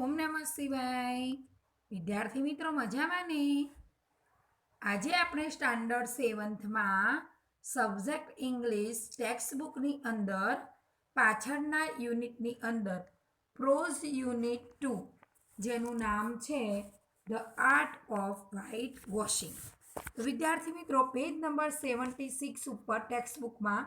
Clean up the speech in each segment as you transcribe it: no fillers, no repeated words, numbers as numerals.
ઓમ નમઃ શિવાય. વિદ્યાર્થી મિત્રો મજામાં ને? આજે આપણે સ્ટાન્ડર્ડ 7થમાં સબ્જેક્ટ ઇંગ્લિશ ટેક્સ્ટ બુકની અંદર પાછળના યુનિટની અંદર પ્રોઝ યુનિટ 2 જેનું નામ છે the art of white washing. વિદ્યાર્થી મિત્રો પેજ નંબર 76 ઉપર ટેક્સ્ટ બુકમાં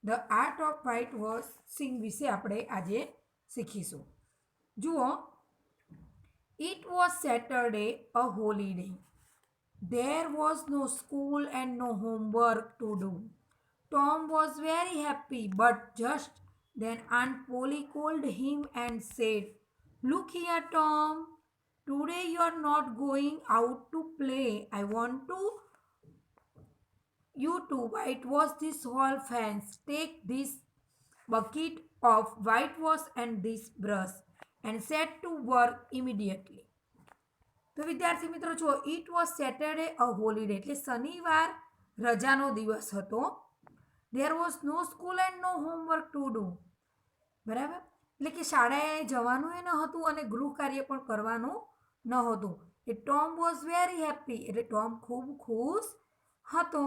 the art of white washing વિશે આપણે આજે શીખીશું. જુઓ, it was Saturday, a holiday. There was no school and no homework to do. Tom was very happy, but just then Aunt Polly called him and said, "Look here, Tom. Today you are not going out to play. I want you to whitewash this whole fence. Take this bucket of whitewash and this brush and set to work immediately." તો વિદ્યાર્થી મિત્રો જો, it was Saturday a holiday એટલે શનિવાર રજાનો દિવસ હતો. There was no school and no homework to do. બરાબર, એટલે કે શાળાએ જવાનું ન હતું અને ગૃહ કાર્ય પણ કરવાનું ન હતું. એ ટોમ વોઝ વેરી હેપી એટલે ટોમ ખૂબ ખુશ હતો.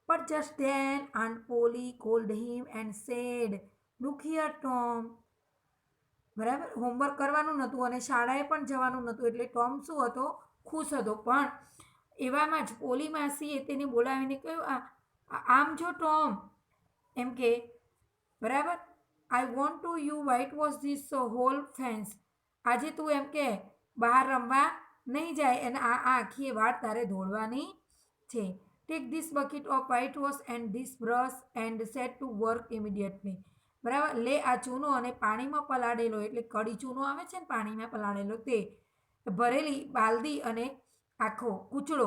But just then Aunt Polly called him and said, look here Tom. બરાબર, હોમવર્ક કરવાનું નહોતું અને શાળાએ પણ જવાનું નહોતું એટલે ટોમ શું હતો? ખુશ હતો. પણ એવામાં જ પોલી માસીએ તેને બોલાવીને કહ્યું, આમ જો ટોમ, એમ કે બરાબર, I want to you white wash this hall fans. આજે તું એમ કે બહાર રમવા નહીં જાય અને આ આખી વાળ તારે ધોળવાની છે. Take this bucket of white wash and this brush and set to work immediately. બરાબર, લે આ ચૂનો અને પાણીમાં પલાળેલો એટલે કડી ચૂનો આવે છે ને પાણીમાં પલાળેલો તે ભરેલી બાલદી અને આખો કૂચડો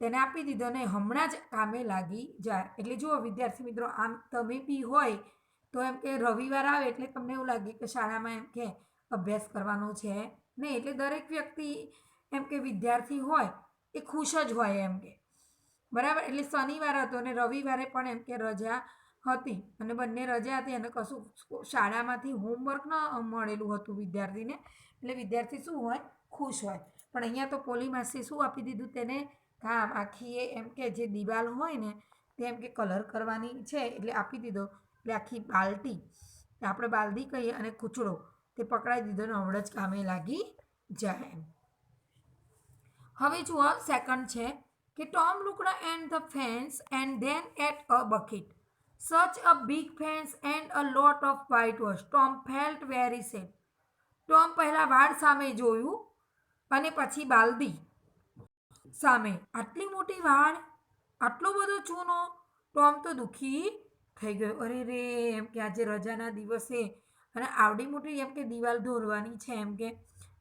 તેને આપી દીધો અને હમણાં જ કામે લાગી જાય. એટલે જુઓ વિદ્યાર્થી મિત્રો, આમ તમે બી હોય તો એમ કે રવિવાર આવે એટલે તમને એવું લાગે કે શાળામાં એમ કે અભ્યાસ કરવાનો છે નહીં. એટલે દરેક વ્યક્તિ એમ કે વિદ્યાર્થી હોય એ ખુશ જ હોય એમ કે. બરાબર, એટલે શનિવાર હતો અને રવિવારે પણ એમ કે રજા હતી અને બંને રજા હતી અને કશું શાળામાંથી હોમવર્ક ન મળેલું હતું વિદ્યાર્થીને. એટલે વિદ્યાર્થી શું હોય? ખુશ હોય. પણ અહીંયા તો પોલી માસીએ શું આપી દીધું તેને? કામ. આખી એમ કે જે દિવાલ હોય ને તે એમ કે કલર કરવાની છે એટલે આપી દીધો. એટલે આખી બાલટી, આપણે બાલદી કહીએ, અને કૂચડો તે પકડાઈ દીધો અને હમણાં જ કામે લાગી જાય. હવે જુઓ, સેકન્ડ છે કે Tom looked at the fence and then at a bucket. Such a big fence and a lot of whitewash. Tom felt very sad. Tom પહેલા વાડ સામે જોયું અને પછી બાલદી સામે. આટલી મોટી વાડ, આટલો બધો ચૂનો. ટોમ તો દુઃખી થઈ ગયો. અરે રે, એમ કે આજે રજાના દિવસે અને આવડી મોટી એમ કે દિવાલ દોરવાની છે એમ કે.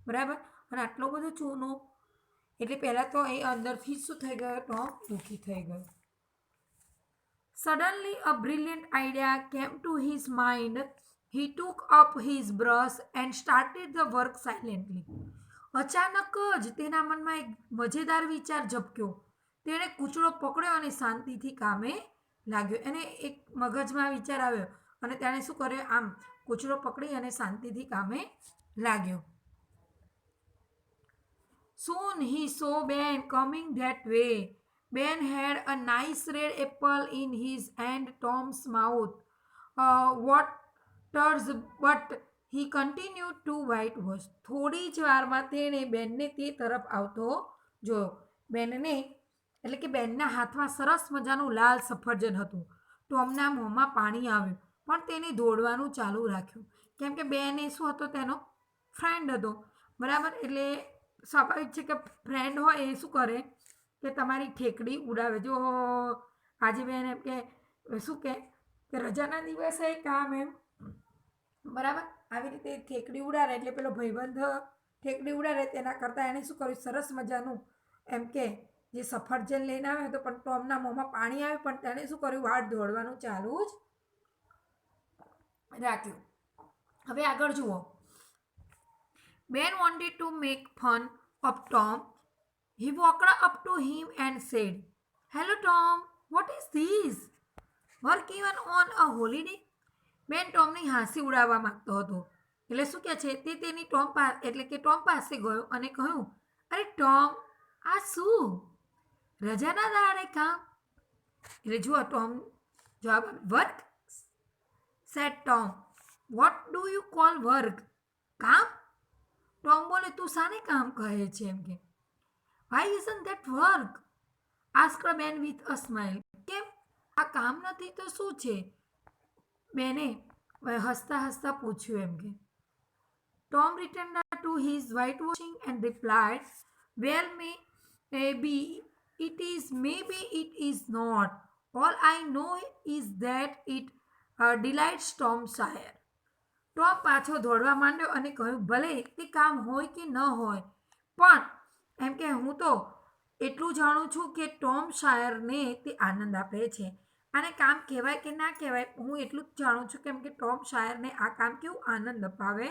બરાબર, અને આટલો બધો ચૂનો એટલે પહેલાં તો એ અંદરથી શું થઈ ગયો? ટોમ દુઃખી થઈ ગયો. Suddenly, a brilliant idea came to his mind. He took up his brush and started the work silently. અચાનક જ તેના મનમાં એક મજેદાર વિચાર ઝબક્યો. તેણે કૂચડો પકડ્યો અને શાંતિથી કામે લાગ્યો. એને એક મગજમાં વિચાર આવ્યો અને તેણે શું કર્યું? આમ કૂચડો પકડી અને શાંતિથી કામે લાગ્યો. Soon he saw Ben coming that way. Ben had a nice red apple in his and Tom's mouth waters, but he continued to whitewash. થોડી જ વારમાં તેણે બેનને તે તરફ આવતો જોયો. બેનને એટલે કે બેનના હાથમાં સરસ મજાનું લાલ સફરજન હતું. ટોમના મોંમાં પાણી આવ્યું પણ તેને દોડવાનું ચાલુ રાખ્યું. કેમ કે બેન એ શું હતો? તેનો ફ્રેન્ડ હતો. બરાબર, એટલે સ્વાભાવિક છે કે ફ્રેન્ડ હોય એ શું કરે કે તમારી ઠેકડી ઉડાવે. જો આજે બેન એમ કે શું કે રજાના દિવસે કામ એમ બરાબર આવી રીતે ઠેકડી ઉડાડે એટલે પેલો ભાઈબંધ ઠેકડી ઉડાડે તેના કરતાં એણે શું કર્યું? સરસ મજાનું એમ કે જે સફરજન લઈને આવ્યો હતો પણ ટોમના મોંમાં પાણી આવ્યું પણ તેણે શું કર્યું? વાળ દોડવાનું ચાલુ જ રાખ્યું. હવે આગળ જુઓ. Ben wanted to make fun of Tom. He walked up to him and said, "Hello, Tom. What is this? Work even on a holiday?" બેન ટોમની હાંસી ઉડાવવા માંગતો હતો એટલે શું કહે છે તે તેની ટોમ પાસે ગયો અને કહ્યું, અરે ટોમ, આ શું? રજાના દાડે કામ? એટલે જુઓ ટોમ જવાબ, work, said Tom. What do you call work? કામ? ટોમ બોલે, તું શાને કામ કહે છે એમ કે. Why isn't that work? Ask a man with a smile. કેમ આ કામ નથી તો શું છે? બેને હસતા હસતા પૂછ્યું એમ કે. Tom returned to his whitewashing and replied, well, maybe it is, maybe it is not. All I know is that it delights Tom Sawyer. Tom પાછો દોડવા માંડ્યો અને કહ્યું, ભલે તે કામ હોય કે ન હોય, પણ એમ કે હું તો એટલું જાણું છું કે ટોમ શાયરને તે આનંદ આપે છે. આને કામ કહેવાય કે ના કહેવાય, હું એટલું જ જાણું છું કેમ કે ટોમ શાયરને આ કામ કેવું આનંદ અપાવે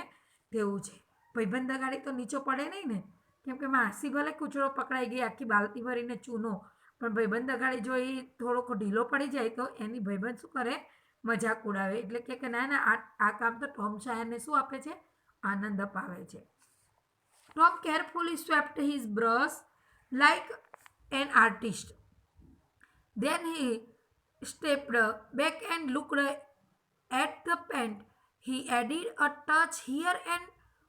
તેવું છે. ભાઈબંધ ગાડી તો નીચો પડે નહીં ને, કેમ કે માસી ભલે કૂચડો પકડાઈ ગઈ આખી બાલટી ભરીને ચૂનો, પણ ભાઈબંધ ગાડી જો એ થોડોક ઢીલો પડી જાય તો એની ભાઈબંધ શું કરે, મજાક ઉડાવે. એટલે કે ના ના આ કામ તો ટોમ શાયરને શું આપે છે, આનંદ અપાવે છે. Tom carefully swept his brush like an artist. Then he stepped back and looked at the paint. He added a touch here and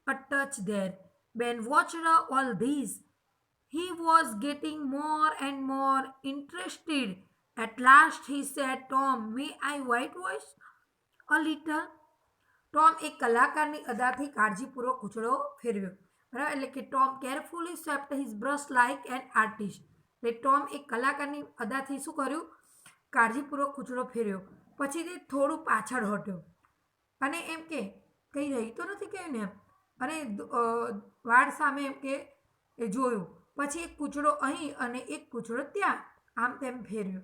a touch there. Ben watched all this. He was getting more and more interested. At last he said, Tom, may I whitewash a little? Tom એક કલાકારની અદાથી કાળજીપૂર્વક કૂચડો ફેરવ્યો. બરાબર, એટલે કે Tom carefully swept his brush like an artist. એટલે Tom એક કલાકારની અદાથી શું કર્યું, કાળજીપૂર્વક કૂચડો ફેરવ્યો. પછી તે થોડું પાછળ હટ્યો અને એમ કે કંઈ રહી તો નથી કહ્યું ને એમ, અને વાળ સામે એમ કે એ જોયું. પછી એક કૂચડો અહીં અને એક કૂચડો ત્યાં આમ તેમ ફેરવ્યો.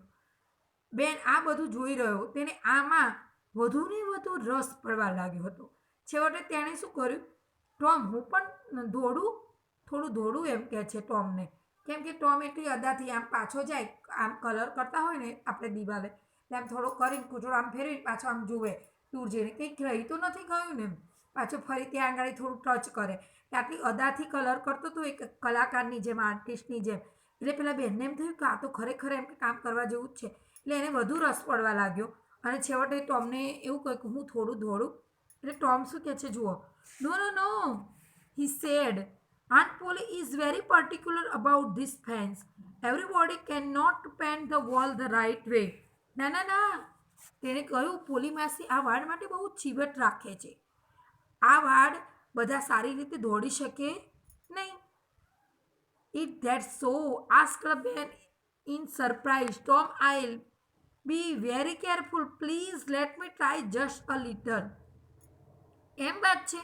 બેન આ બધું જોઈ રહ્યો, તેને આમાં વધુ ને વધુ રસ પડવા લાગ્યો હતો. છેવટે તેણે શું કર્યું, ટોમ હું પણ થોડું દોડું એમ કહે છે ટોમને. કેમ કે ટોમ એટલી અદાથી આમ પાછો જાય, આમ કલર કરતા હોય ને આપણે દિવાલે, આમ થોડો કરીને કૂચડો આમ ફેરવીને પાછો આમ જુએ દૂર જઈને, કંઈક રહી તો નથી ગયું ને એમ. પાછો ફરી ત્યાં આગળ થોડું ટચ કરે. આટલી અદાથી કલર કરતો હતો એક કલાકારની જેમ, આર્ટિસ્ટની જેમ. એટલે પેલા બેનને એમ થયું કે આ તો ખરેખર એમ કામ કરવા જેવું જ છે. એટલે એને વધુ રસ પડવા લાગ્યો અને છેવટે ટોમને એવું કહ્યું કે હું થોડું દોડું. એટલે ટોમ શું કહે છે જુઓ, નો નો નો, he said, Aunt Polly is very particular about this fence. Everybody cannot paint the wall the right way. ના ના ના, તેણે કહ્યું, પોલી માસી આ વાડ માટે બહુ ચીવટ રાખે છે. આ વાડ બધા સારી રીતે દોડી શકે નહીં. Is that so? Asked Ben in surprise. Tom, I'll be very careful. Please let me try just a little. એમ વાત છે?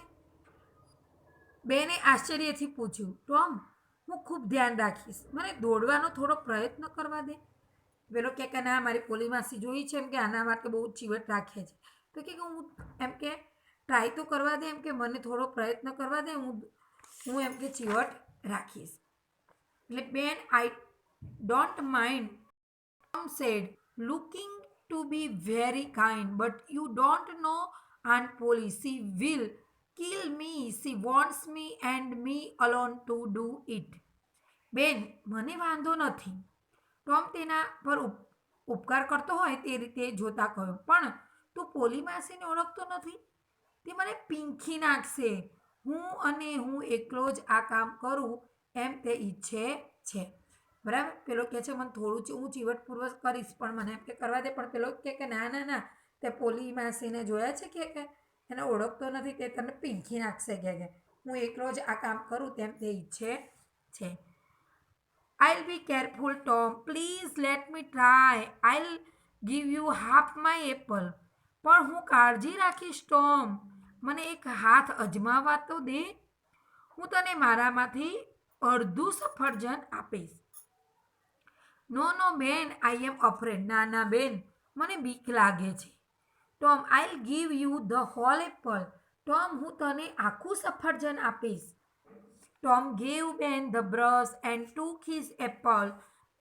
બેને આશ્ચર્યથી પૂછ્યું, ટોમ હું ખૂબ ધ્યાન રાખીશ, મને દોડવાનો થોડો પ્રયત્ન કરવા દે. પેલો કે ના મારી પોલી માસી જોઈ છે એમ કે આના માટે બહુ ચીવટ રાખે છે, તો કે હું એમ કે ટ્રાય તો કરવા દે, એમ કે મને થોડો પ્રયત્ન કરવા દે, હું એમ કે ચીવટ રાખીશ. એટલે Ben I don't mind, Tom said, looking to be very kind, but you don't know Aunt Polly. She will kill me. She wants me and me alone to do it. બેન મને વાંધો નથી, ટોમ તેના પર ઉપકાર કરતો હોય તે રીતે જોતા કહ્યું, પણ તું પોલી માસીને ઓળખતો નથી, તે મને પીંખી નાખશે. હું એકલો જ આ કામ કરું એમ તે ઈચ્છે છે. બરાબર, પેલો કહે છે મને થોડું હું ચીવટપૂર્વક કરીશ પણ મને એમ કે કરવા દે. પણ પેલો કે ના ના ના, તે પોલી માસીને જોયા છે કે એને ઓળખતો નથી, તે તને પીંખી નાખશે કે હું એકલો જ આ કામ કરું તેમ તે ઈચ્છે છે. I'll be careful, Tom. Please let me try. I'll give you half my apple. પણ હું કાળજી રાખીશ ટોમ, મને એક હાથ અજમાવવા તો દે. હું તને મારામાંથી અડધું સફરજન આપીશ. નો નો બેન, આઈ એમ અફ્રેડ. ના ના બેન, મને બીક લાગે છે. Tom, I'll give you the whole apple. ટોમ, હું તને આખું સફરજન આપીશ. Tom gave Ben the brush and took his apple.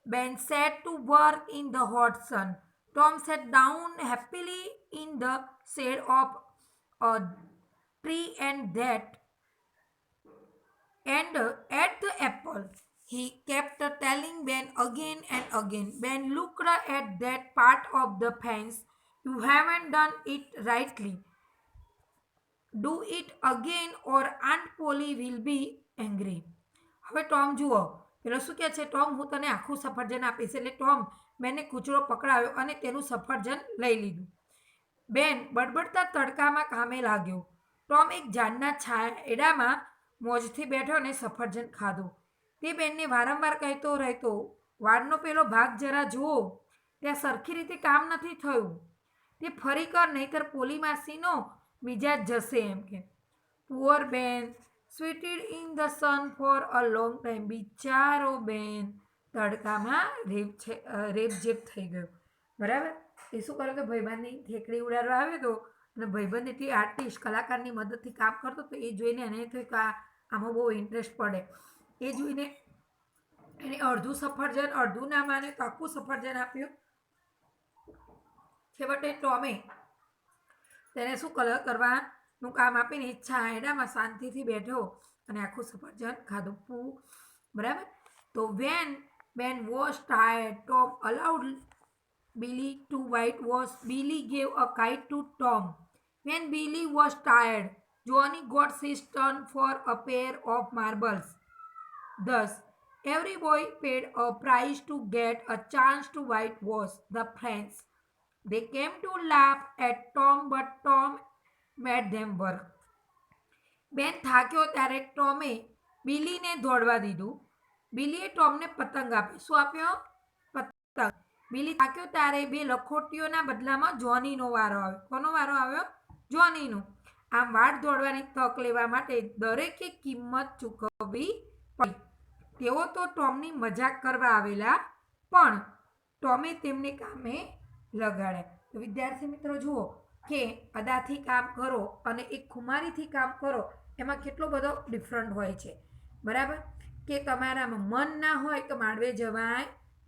Ben set to work in the hot sun. Tom sat down happily in the shade of a tree and at the apple. He kept telling Ben again and again. Ben looked at that part of the fence. You haven't done it rightly. Do it again or Aunt Polly will be angry. હવે Tom જુઓ પેલો શું કહે છે, Tom હું તને આખું સફરજન આપીશ. એટલે ટોમ બેનને કૂચડો પકડાવ્યો અને તેનું સફરજન લઈ લીધું. બેન બડબડતા તડકામાં કામે લાગ્યો. ટોમ એક ઝાડના છાંયડામાં મોજથી બેઠો અને સફરજન ખાધું. તે બેનને વારંવાર કહેતો રહેતો, વાળનો પેલો ભાગ જરા જુઓ, ત્યાં સરખી રીતે કામ નથી થયું. તે ફરી કર, નહીતર પોલી માસીનો મિજાજ જશે એમ કે. Poor Ben sweated in the sun for a long time. બિચારો બેન તડકામાં રેપઝેપ થઈ ગયો. બરાબર. એ શું કરે તો ભાઈબંધની ઠેકડી ઉડાડવા આવ્યો હતો અને ભાઈબંધ એટલી આર્ટિસ્ટ કલાકારની મદદથી કામ કરતો તો એ જોઈને એને થયું કે આમાં બહુ ઇન્ટરેસ્ટ પડે. એ જોઈને એને અડધું સફરજન અડધું ના માને તો આખું સફરજન આપ્યું. છેવટે ટોમે તેને શું કરવાનું કામ આપીને છાંયડામાં શાંતિથી બેઠો અને આખું સફરજન ખાધું. બરાબર. તો વેન બેન was tired Tom allowed Billy to whitewash. Billy gave a kite to Tom. When Billy was tired, Johnny got his turn for a pair of marbles. Thus, every boy paid a price to get a chance to whitewash the fence. They came to laugh at Tom, but Tom made them work. બેન થાક્યો ત્યારે ટોમે બિલીને દોડવા દીધું. બિલીએ ટોમને પતંગ આપી. શું આપ્યો? પતંગ. બિલી થાક્યો ત્યારે બે લખોટીઓના બદલામાં જોનીનો વારો આવ્યો. કોનો વારો આવ્યો? જોનીનો. આમ વાટ દોડવાની તક લેવા માટે દરેકે કિંમત ચૂકવવી પડી. તેઓ તો ટોમની મજાક કરવા આવેલા, પણ ટોમે તેમને કામે લગાડ્યા. તો વિદ્યાર્થી મિત્રો જુઓ કે અદાથી કામ કરો અને એક ખુમારીથી કામ કરો એમાં કેટલો બધો ડિફરન્ટ હોય છે. બરાબર. કે તમારામાં મન ના હોય તો માંડવે જવાય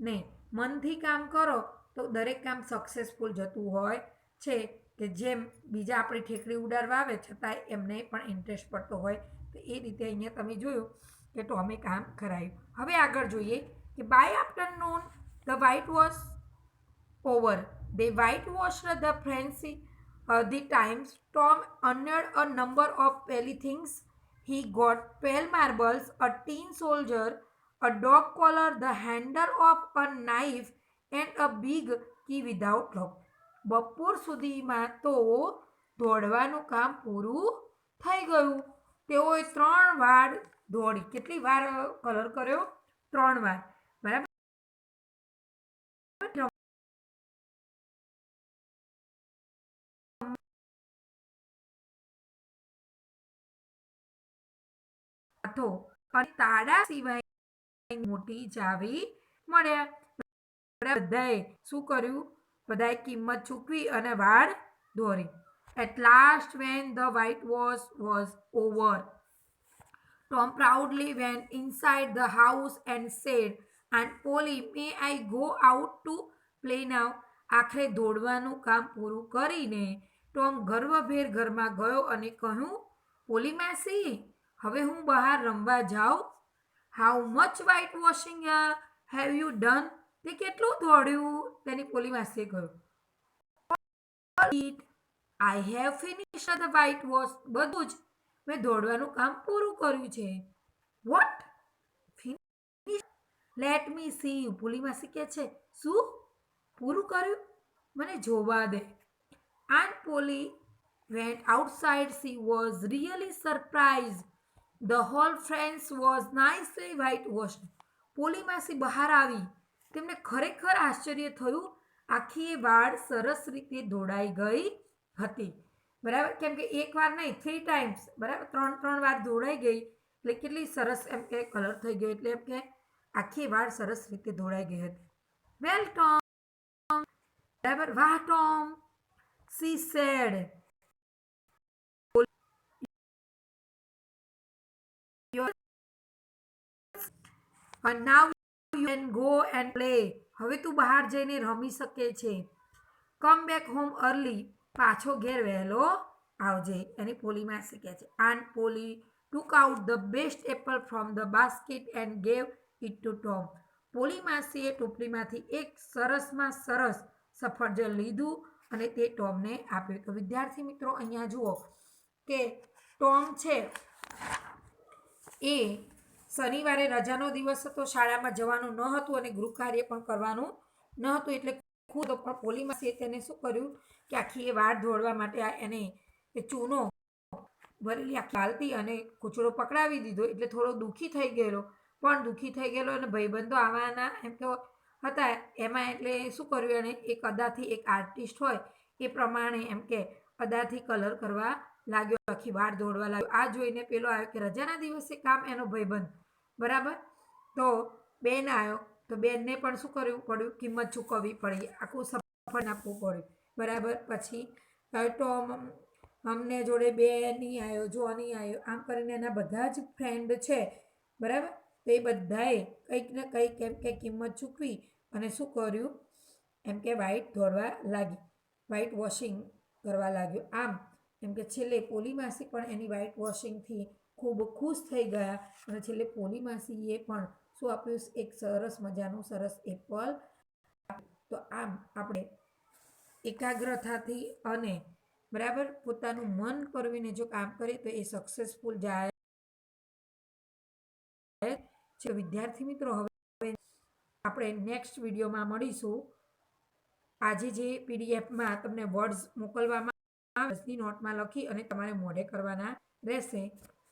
નહીં. મનથી કામ કરો તો દરેક કામ સક્સેસફુલ જતું હોય છે. કે જેમ બીજા આપણી ઠેકડી ઉડાડવા આવે છતાંય એમને પણ ઇન્ટરેસ્ટ પડતો હોય. તો એ રીતે અહીંયા તમે જોયું કે ટોમે કામ કરાયું. હવે આગળ જોઈએ કે by afternoon the whitewash over. They whitewashed the fancy the times. Tom earned a number of pelly things. He got 12 marbles, a tin soldier, a dog collar, the handle of a knife, and a big key without lock. બપોર સુધીમાં તો દોડવાનું કામ પૂરું થઈ ગયું. તેઓએ 3 વાર દોડી. કેટલી વાર કલર કર્યો? 3 વાર. બરાબર. અને તાળા સિવાય મોટી ચાવી મળ્યા. બધાએ શું કર્યું? બધાએ કિંમત ચૂકવી અને વાળ દોરી. At last, when the whitewash was over, Tom proudly went inside the house and said, Aunt Polly, may I go out to play now? આખરે દોડવાનું કામ પૂરું કરીને ટોમ ગર્વભેર ઘરમાં ગયો અને કહ્યું, પોલી માસી, હવે હું બહાર રમવા જાઉં? How much whitewashing have you done? તે કેટલું દોડ્યું? તેની પોલી માસીએ કહ્યું, I have finished the whitewash. બધું જ. મેં દોડવાનું કામ પૂરું કર્યું છે. What? Finish? Let me see. Polly માસી કહે છે, શું પૂરું કર્યું? મને જોવા દે. Aunt Polly went outside. She was really surprised. The whole fence was nicely whitewashed. Poly માસી બહાર આવી. તેમને ખરેખર આશ્ચર્ય થયું. આખી એ વાડ સરસ રીતે દોડાઈ ગઈ હતી. બરાબર. કેમ કે એક વાર નહીં, 3 times. બરાબર. 3 વાર દોડાઈ ગઈ એટલે કેટલી સરસ એમ કે કલર થઈ ગયો. એટલે એમ કે આખી વાડ સરસ રીતે દોડાઈ ગઈ હતી. વેલ ટોમ. બરાબર. વાહ Tom. She said, and now you can go and play. હવે તું બહાર જઈને રમી શકે છે. Come back home early. પાછો ઘેર વહેલો આવજે એની પોલીમાસી કહે છે. Aunt Polly took out the best apple from the basket and gave it to Tom. પોલીમાસીએ ટોપલીમાંથી એક સરસમાં સરસ સફરજન લીધું અને તે ટોમને આપ્યું. તો વિદ્યાર્થી મિત્રો અહીંયા જુઓ કે ટોમ છે એ શનિવારે રજાનો દિવસ હતો, શાળામાં જવાનું ન હતું અને ગૃહ કાર્ય પણ કરવાનું ન હતું, એટલે ખુદ પણ પોલીમાસીએ તેને શું કર્યું કે આખી એ વાળ ધોળવા માટે એને એ ચૂનો ભરેલી આખી બાલટી અને કૂચડો પકડાવી દીધો. એટલે થોડો દુઃખી થઈ ગયેલો, પણ દુઃખી થઈ ગયેલો અને ભાઈબંધો આવવાના એમ તો હતા એમાં, એટલે શું કર્યું એને એક અદાથી, એક આર્ટિસ્ટ હોય એ પ્રમાણે એમ કે અદાથી કલર કરવા લાગ્યો, આખી વાળ ધોળવા લાગ્યો. આ જોઈને પેલો આવ્યો કે રજાના દિવસે કામ એનો ભાઈબંધ, બરાબર. તો બેન આવ્યો, તો બેનને પણ શું કરવું પડ્યું, કિંમત ચૂકવવી પડી, આખું સફળ આપવું પડ્યું, બરાબર. પછી ટોમ અમને જોડે બે નહીં આવ્યો, જો નહીં આવ્યો, આમ કરીને એના બધા જ ફ્રેન્ડ છે, બરાબર. તો એ બધાએ કંઈક ને કંઈક એમ કે કિંમત ચૂકવી અને શું કર્યું એમ કે વ્હાઈટ દોડવા લાગી, વ્હાઈટ વોશિંગ કરવા લાગ્યો. આમ એમ કે છેલ્લે પોલીમાસી પણ એની વ્હાઈટ વોશિંગથી ખૂબ ખુશ થઈ ગયા અને છેલ્લે પોલીમાસીએ પણ શું આપ્યું, એક સરસ મજાનું સરસ એપલ. તો આમ આપણે એકાગ્રતાથી અને બરાબર પોતાનું મન પરવીને જો કામ કરીએ તો એ સક્સેસફુલ જાય છે. વિદ્યાર્થી મિત્રો હવે આપણે નેક્સ્ટ વિડીયોમાં મળીશું. આજે જે પીડીએફમાં તમને વર્ડ્સ મોકલવામાં આવે નોટમાં લખી અને તમારે મોઢે કરવાના રહેશે.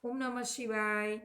ઓમ નમઃ શિવાય.